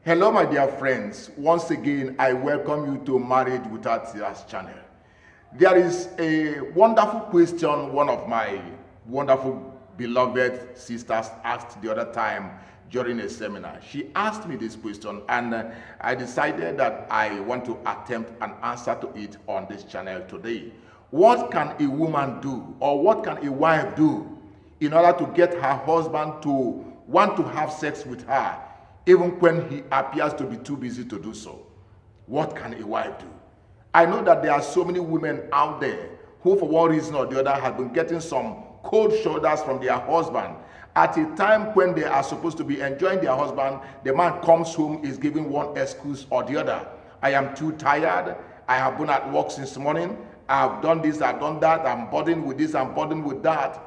Hello, my dear friends. Once again, I welcome you to Marriage Without Tears channel. There is a wonderful question one of my wonderful beloved sisters asked the other time during a seminar. She asked me this question, and I decided that I want to attempt an answer to it on this channel today. What can a woman do, or what can a wife do in order to get her husband to want to have sex with her, even when he appears to be too busy to do so? What can a wife do? I know that there are so many women out there who, for one reason or the other, have been getting some cold shoulders from their husband. At a time when they are supposed to be enjoying their husband, the man comes home, is giving one excuse or the other. I am too tired. I have been at work since morning. I have done this, I've done that. I'm burdened with this, I'm burdened with that.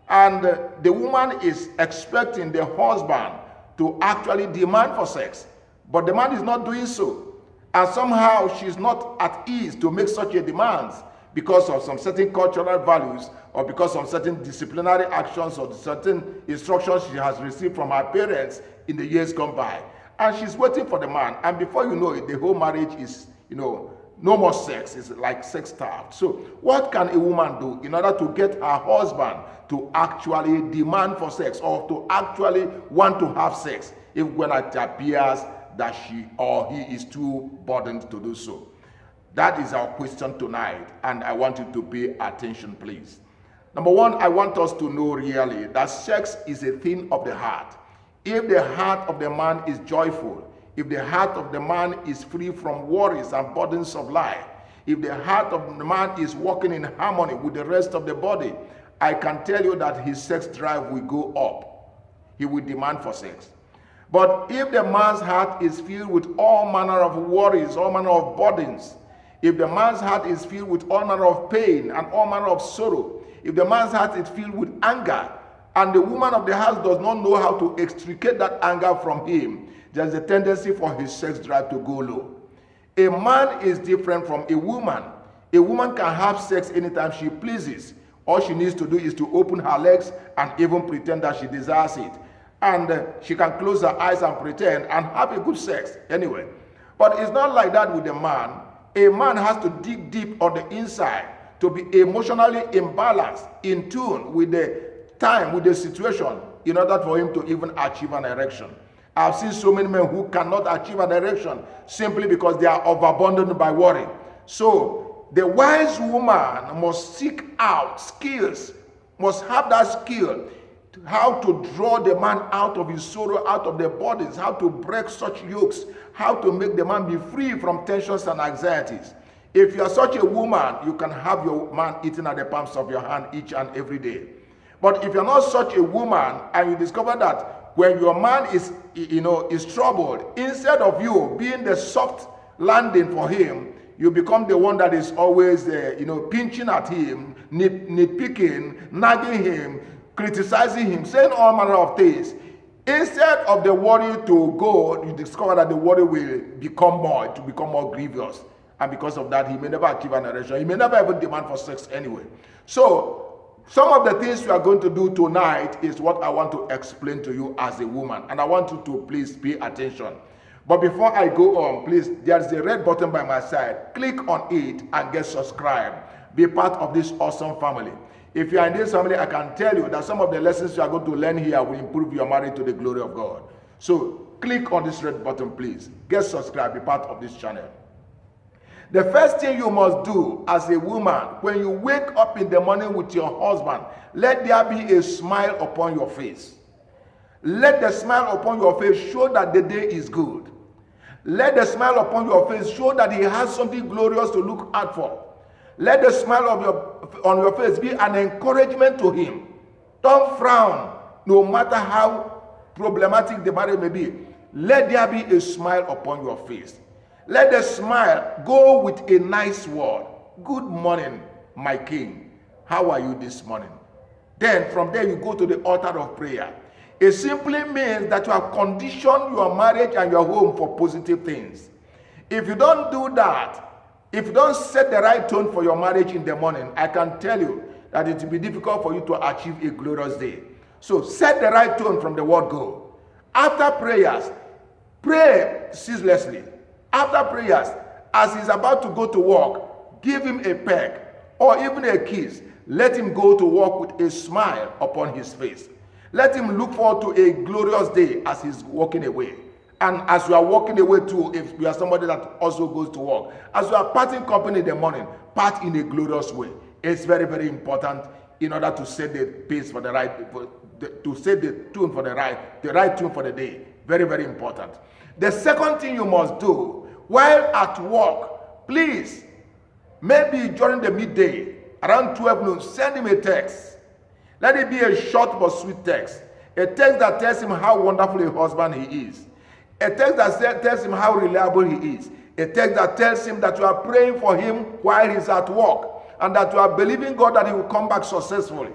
And the woman is expecting the husband to actually demand for sex, but the man is not doing so, and somehow she's not at ease to make such a demand because of some certain cultural values, or because of certain disciplinary actions or certain instructions she has received from her parents in the years gone by, and she's waiting for the man, and before you know it, the whole marriage is, no more sex. It's like sex starved. So what can a woman do in order to get her husband to actually demand for sex, or to actually want to have sex, if when it appears that she or he is too burdened to do so? That is our question tonight, and I want you to pay attention, please. Number one, I want us to know really that sex is a thing of the heart. If the heart of the man is joyful, if the heart of the man is free from worries and burdens of life, if the heart of the man is working in harmony with the rest of the body, I can tell you that his sex drive will go up. He will demand for sex. But if the man's heart is filled with all manner of worries, all manner of burdens, if the man's heart is filled with all manner of pain and all manner of sorrow, if the man's heart is filled with anger, and the woman of the house does not know how to extricate that anger from him, there's a tendency for his sex drive to go low. A man is different from a woman. A woman can have sex anytime she pleases. All she needs to do is to open her legs and even pretend that she desires it. And she can close her eyes and pretend and have a good sex anyway. But it's not like that with a man. A man has to dig deep on the inside to be emotionally imbalanced, in tune with the time, with the situation, in order for him to even achieve an erection. I've seen so many men who cannot achieve an erection simply because they are overburdened by worry. So the wise woman must seek out skills, must have that skill, how to draw the man out of his sorrow, out of the burdens, how to break such yokes, how to make the man be free from tensions and anxieties. If you are such a woman, you can have your man eating at the palms of your hand each and every day. But if you're not such a woman, and you discover that when your man is troubled, instead of you being the soft landing for him, you become the one that is always pinching at him, nitpicking, nagging him, criticizing him, saying all manner of things. Instead of the worry to go, you discover that the worry will become more grievous. And because of that, he may never achieve an erection. He may never even demand for sex anyway. So some of the things we are going to do tonight is what I want to explain to you as a woman. And I want you to please pay attention. But before I go on, please, there's a red button by my side. Click on it and get subscribed. Be part of this awesome family. If you are in this family, I can tell you that some of the lessons you are going to learn here will improve your marriage to the glory of God. So click on this red button, please. Get subscribed. Be part of this channel. The first thing you must do as a woman, when you wake up in the morning with your husband, let there be a smile upon your face. Let the smile upon your face show that the day is good. Let the smile upon your face show that he has something glorious to look out for. Let the smile on your face be an encouragement to him. Don't frown, no matter how problematic the marriage may be. Let there be a smile upon your face. Let the smile go with a nice word. Good morning, my king. How are you this morning? Then from there you go to the altar of prayer. It simply means that you have conditioned your marriage and your home for positive things. If you don't do that, if you don't set the right tone for your marriage in the morning, I can tell you that it will be difficult for you to achieve a glorious day. So set the right tone from the word go. After prayers, Pray ceaselessly. After prayers, as he's about to go to work, give him a peck or even a kiss. Let him go to work with a smile upon his face. Let him look forward to a glorious day as he's walking away. And as you are walking away too, if you are somebody that also goes to work, as you are parting company in the morning, part in a glorious way. It's very, very important in order to set the pace for the right, to set the tune for the right tune for the day. Very, very important. The second thing you must do while at work, please, maybe during the midday, around 12 noon, send him a text. Let it be a short but sweet text. A text that tells him how wonderful a husband he is. A text that tells him how reliable he is. A text that tells him that you are praying for him while he's at work and that you are believing God that he will come back successfully.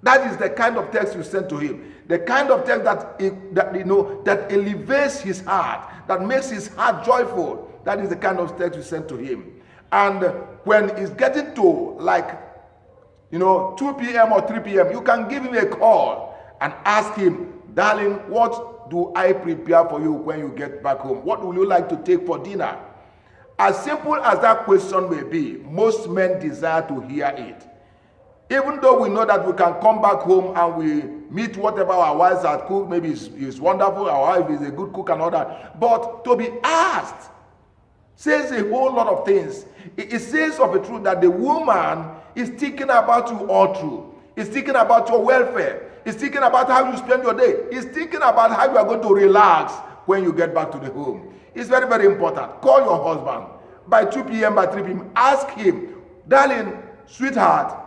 That is the kind of text you send to him. The kind of text that elevates his heart, that makes his heart joyful. That is the kind of text you send to him. And when it's getting to 2 p.m. or 3 p.m., you can give him a call and ask him, darling, what do I prepare for you when you get back home? What will you like to take for dinner? As simple as that question may be, most men desire to hear it. Even though we know that we can come back home and we meet whatever our wives have cooked, maybe it's wonderful, our wife is a good cook and all that. But to be asked says a whole lot of things. It says of the truth that the woman is thinking about you all through. Is thinking about your welfare. Is thinking about how you spend your day. Is thinking about how you are going to relax when you get back to the home. It's very, very important. Call your husband by 2 p.m., by 3 p.m. Ask him, darling, sweetheart,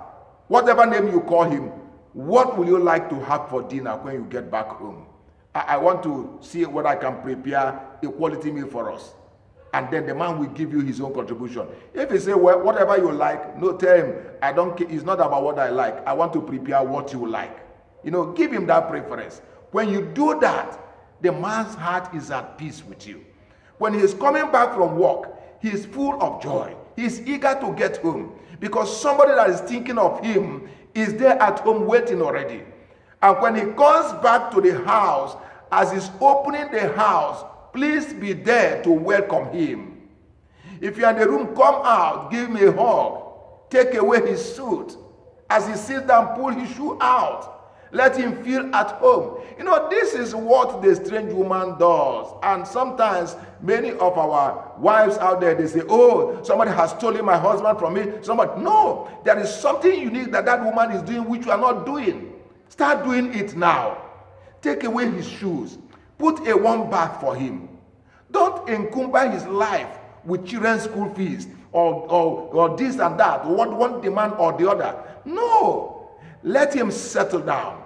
whatever name you call him, what will you like to have for dinner when you get back home? I want to see what I can prepare a quality meal for us. And then the man will give you his own contribution. If he say, well, whatever you like, no, tell him, I don't care. It's not about what I like. I want to prepare what you like. Give him that preference. When you do that, the man's heart is at peace with you. When he is coming back from work, he is full of joy. He is eager to get home because somebody that is thinking of him is there at home waiting already. And when he comes back to the house, as he's opening the house, please be there to welcome him. If you're in the room, come out, give him a hug, take away his suit. As he sits down, pull his shoe out. Let him feel at home. This is what the strange woman does. And sometimes many of our wives out there, they say, oh, somebody has stolen my husband from me. No, there is something unique that woman is doing which you are not doing. Start doing it now. Take away his shoes. Put a warm bath for him. Don't encumber his life with children's school fees or this and that, one demand or the other. No. Let him settle down.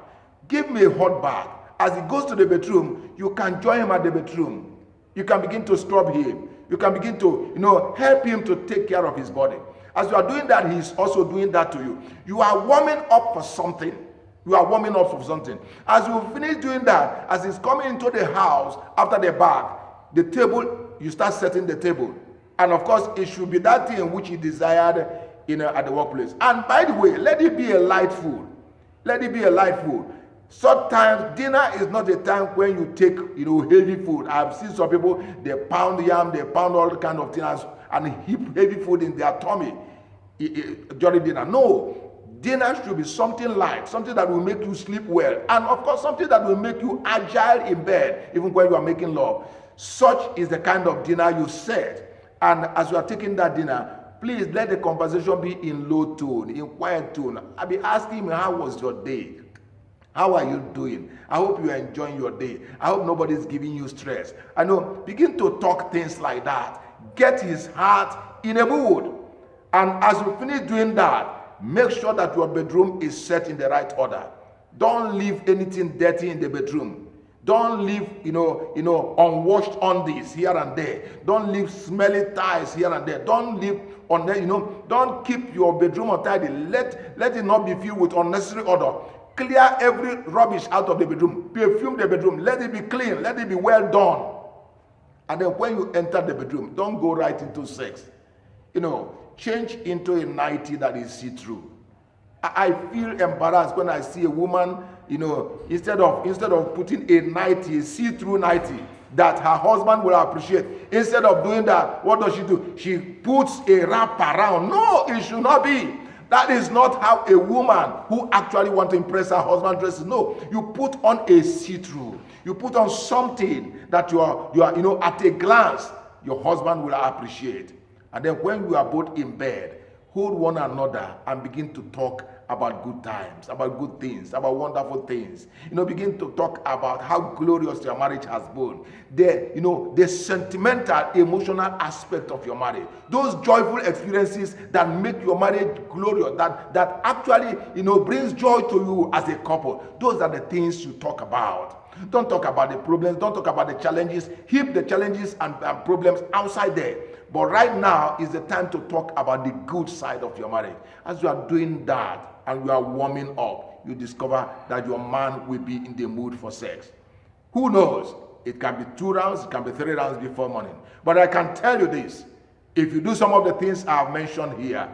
Give him a hot bath. As he goes to the bedroom, you can join him at the bedroom. You can begin to scrub him. You can begin to, help him to take care of his body. As you are doing that, he's also doing that to you. You are warming up for something. You are warming up for something. As you finish doing that, as he's coming into the house after the bath, the table, you start setting the table. And of course, it should be that thing which he desired at the workplace. And by the way, let it be a light food. Let it be a light food. Sometimes dinner is not a time when you take, heavy food. I've seen some people, they pound yam, they pound all kind of things and heap heavy food in their tummy during dinner. No. Dinner should be something light, something that will make you sleep well. And of course, something that will make you agile in bed, even when you are making love. Such is the kind of dinner you set. And as you are taking that dinner, please let the conversation be in low tone, in quiet tone. I'll be asking him, how was your day? How are you doing? I hope you are enjoying your day. I hope nobody's giving you stress. Begin to talk things like that. Get his heart in a mood. And as you finish doing that, make sure that your bedroom is set in the right order. Don't leave anything dirty in the bedroom. Don't leave, unwashed undies here and there. Don't leave smelly ties here and there. Don't leave, don't keep your bedroom untidy. Let it not be filled with unnecessary odor. Clear every rubbish out of the bedroom. Perfume the bedroom. Let it be clean. Let it be well done. And then when you enter the bedroom, don't go right into sex. Change into a nightie that is see-through. I feel embarrassed when I see a woman, instead of putting a nightie, see-through nightie, that her husband will appreciate. Instead of doing that, what does she do? She puts a wrap around. No, it should not be. That is not how a woman who actually wants to impress her husband dresses. No, you put on a see-through. You put on something that you are, at a glance, your husband will appreciate. And then when you are both in bed, hold one another and begin to talk about good times, about good things, about wonderful things. Begin to talk about how glorious your marriage has been. The sentimental, emotional aspect of your marriage. Those joyful experiences that make your marriage glorious, that actually, brings joy to you as a couple. Those are the things you talk about. Don't talk about the problems. Don't talk about the challenges. Keep the challenges and problems outside there. But right now is the time to talk about the good side of your marriage. As you are doing that and you are warming up, you discover that your man will be in the mood for sex. Who knows? It can be 2 rounds, it can be 3 rounds before morning. But I can tell you this. If you do some of the things I have mentioned here,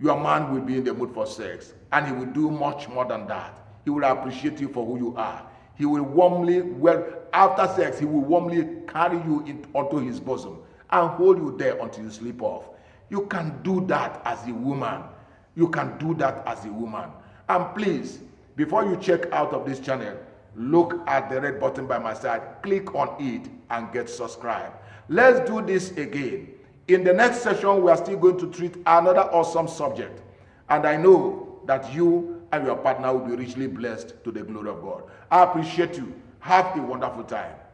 your man will be in the mood for sex. And he will do much more than that. He will appreciate you for who you are. He will after sex, he will warmly carry you onto his bosom and hold you there until you sleep off. You can do that as a woman. You can do that as a woman. And please, before you check out of this channel, look at the red button by my side, click on it and get subscribed. Let's do this again. In the next session, we are still going to treat another awesome subject. And I know that you and your partner will be richly blessed to the glory of God. I appreciate you. Have a wonderful time.